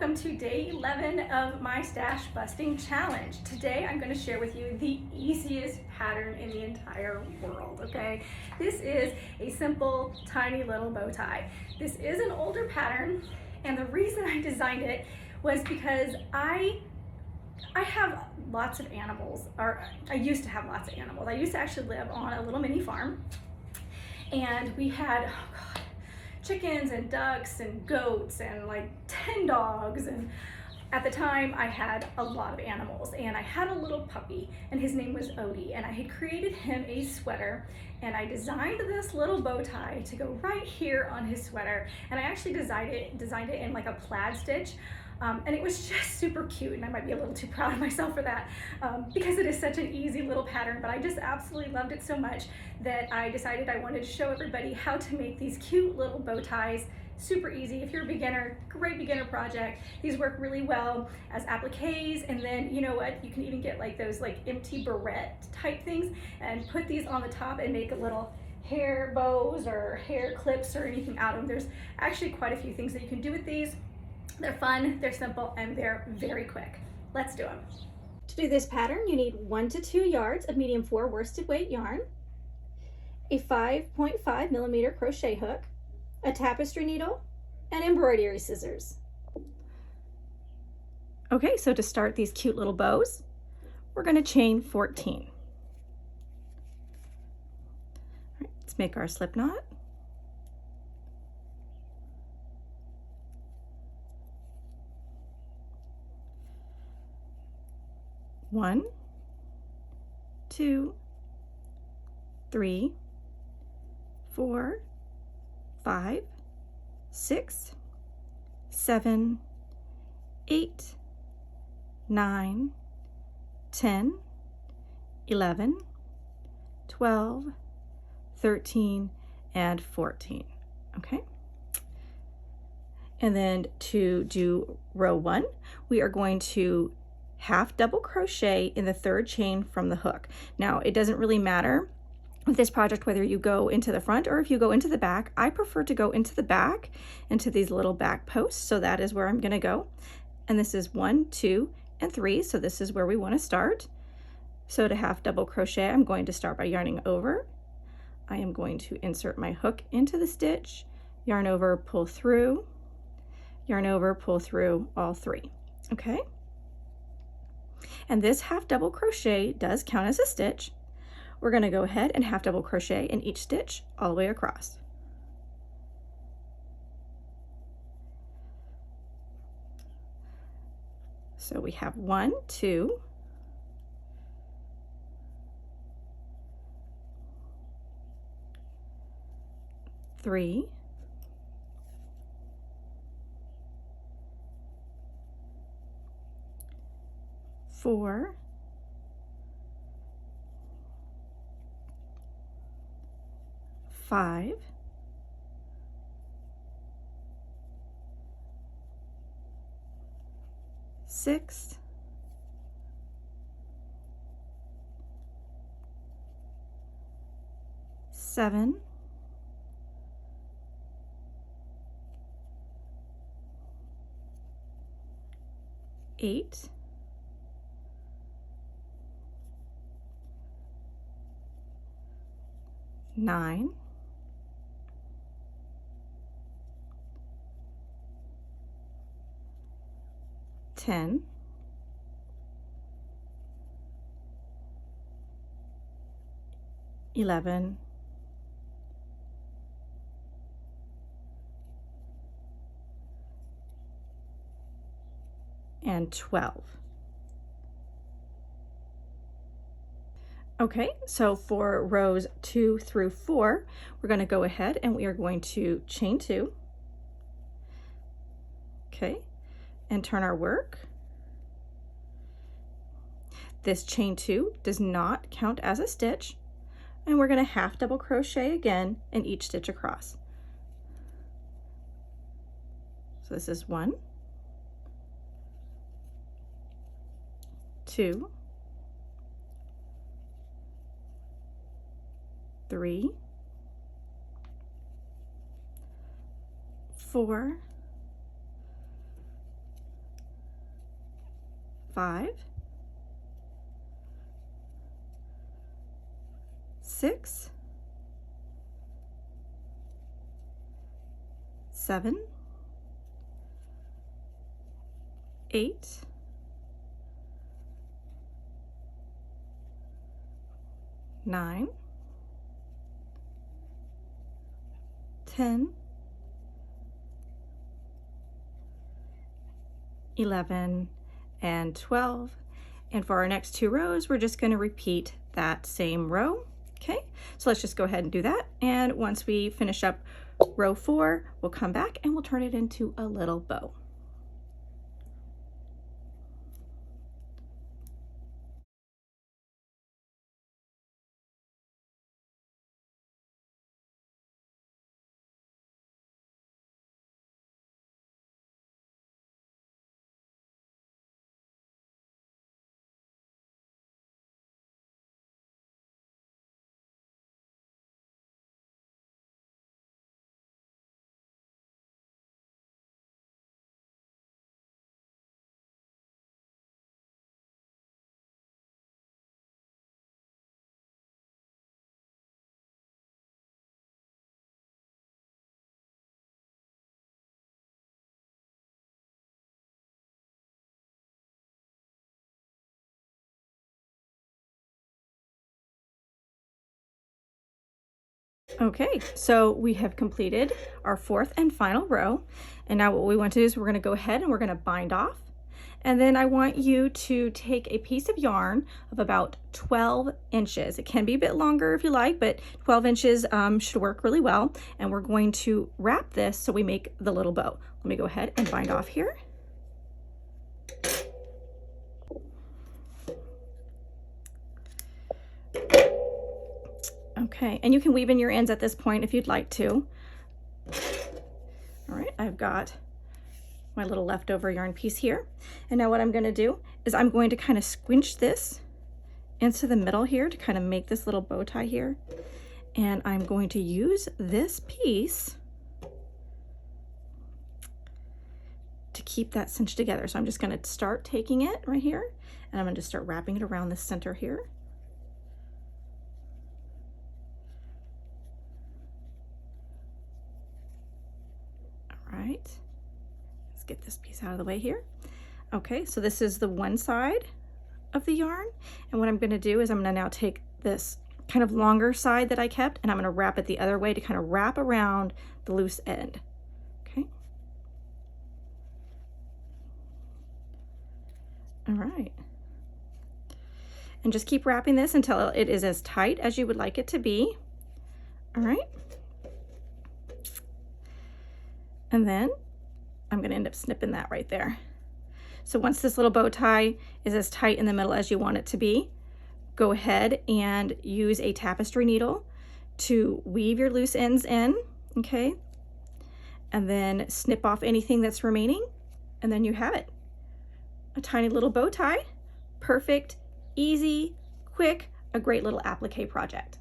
welcome to day 11 of my stash busting challenge. Today I'm going to share with you the easiest pattern in the entire world, okay? This is a simple, tiny little bow tie. This is an older pattern, and the reason I designed it was because I have lots of animals, or I used to have lots of animals. I used to actually live on a little mini farm, and we had, oh God, chickens and ducks and goats and like 10 dogs, and at the time I had a lot of animals, and I had a little puppy and his name was Odie, and I had created him a sweater, and I designed this little bow tie to go right here on his sweater, and I actually designed it in like a plaid stitch. And it was just super cute, and I might be a little too proud of myself for that because it is such an easy little pattern, but I just absolutely loved it so much that I decided I wanted to show everybody how to make these cute little bow ties. Super easy. If you're a beginner, great beginner project. These work really well as appliques, and then you know what, you can even get like those like empty barrette type things and put these on the top and make a little hair bows or hair clips or anything out of them. There's actually quite a few things that you can do with these. They're fun, they're simple, and they're very quick. Let's do them. To do this pattern, you need 1 to 2 yards of medium 4 worsted weight yarn, a 5.5 millimeter crochet hook, a tapestry needle, and embroidery scissors. Okay, so to start these cute little bows, we're going to chain 14. All right, let's make our slip knot. One, 2, 3, 4, 5, 6, 7, 8, 9, 10, 11, 12, 13, and 14. Okay. And then to do row 1, we are going to half double crochet in the 3rd chain from the hook. Now, it doesn't really matter with this project whether you go into the front or if you go into the back. I prefer to go into the back, into these little back posts, so that is where I'm going to go. And this is 1, 2, and 3, so this is where we want to start. So to half double crochet, I'm going to start by yarning over. I am going to insert my hook into the stitch, yarn over, pull through, yarn over, pull through, all 3. Okay? And this half double crochet does count as a stitch. We're going to go ahead and half double crochet in each stitch all the way across. So we have 1, 2, 3, 4, 5, 6, 7, 8, 9, 10, 11, 12. Okay, so for rows 2 through 4, we're going to go ahead and we are going to chain 2. Okay, and turn our work. This chain 2 does not count as a stitch, and we're going to half double crochet again in each stitch across. So this is 1, 2, 3, 4, 5, 6, 7, 8, 9, 10, 11, and 12. And for our next 2 rows, we're just going to repeat that same row. Okay, so let's just go ahead and do that. And once we finish up row 4, we'll come back and we'll turn it into a little bow. Okay, so we have completed our 4th and final row. And now what we want to do is we're going to go ahead and we're going to bind off. And then I want you to take a piece of yarn of about 12 inches. It can be a bit longer if you like, but 12 inches should work really well. And we're going to wrap this so we make the little bow. Let me go ahead and bind off here. Okay, and you can weave in your ends at this point if you'd like to. All right, I've got my little leftover yarn piece here. And now what I'm going to do is I'm going to kind of squinch this into the middle here to kind of make this little bow tie here. And I'm going to use this piece to keep that cinched together. So I'm just going to start taking it right here and I'm going to start wrapping it around the center here. Right, let's get this piece out of the way here. Okay, so this is the one side of the yarn, and what I'm going to do is I'm going to now take this kind of longer side that I kept and I'm going to wrap it the other way to kind of wrap around the loose end. Okay, all right, and just keep wrapping this until it is as tight as you would like it to be. All right. And then I'm going to end up snipping that right there. So once this little bow tie is as tight in the middle as you want it to be, go ahead and use a tapestry needle to weave your loose ends in, okay? And then snip off anything that's remaining, and then you have it. A tiny little bow tie, perfect, easy, quick, a great little applique project.